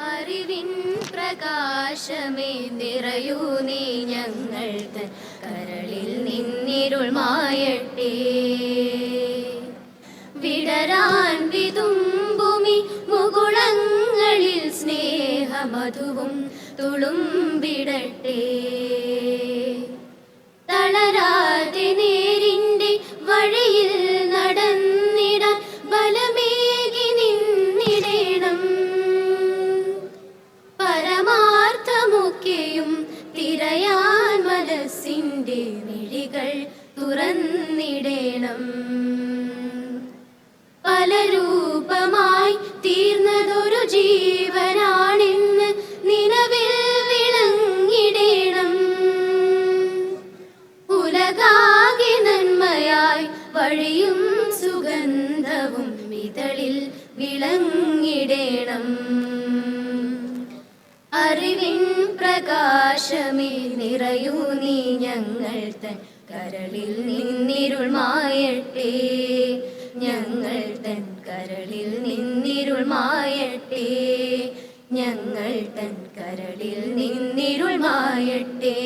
അറിവിൻ പ്രകാശമേ നിറയൂ നീ ഞങ്ങൾ തൻ കരളിൽ നിന്നിരുൾ മായട്ടെ. വിടരാൻ വിതുമ്പുമി മുകുളങ്ങളിൽ സ്നേഹമധുവും തുളുമ്പിടട്ടെ. തളരാതെ നേരിൻ്റെ വഴിയിൽ നടന്നിടാൻ ബലമേകി നിന്നിടേണം. പരമാർത്ഥമൊക്കെയും തിരയാൻ മനസ്സിൻ്റെ മിഴികൾ തുറന്നിടേണം. പല രൂപമായി തീർന്നതൊരു ജീവനാണെന്ന് നിലവിൽ വിളങ്ങിടേണം. ഉലകാകെ നന്മയായി വഴിയും സുഗന്ധവും ഇതളിൽ വിളങ്ങിടേണം. അറിവിൻ പ്രകാശമേ നിറയൂ നീ ഞങ്ങൾ തൻ കരളിൽ നിന്നിരുൾ മായട്ടെ. ഞങ്ങൾ തൻ കരളിൽ നിന്നിരുൾ മായട്ടെ. ഞങ്ങൾ തൻ കരളിൽ നിന്നിരുൾ മായട്ടെ.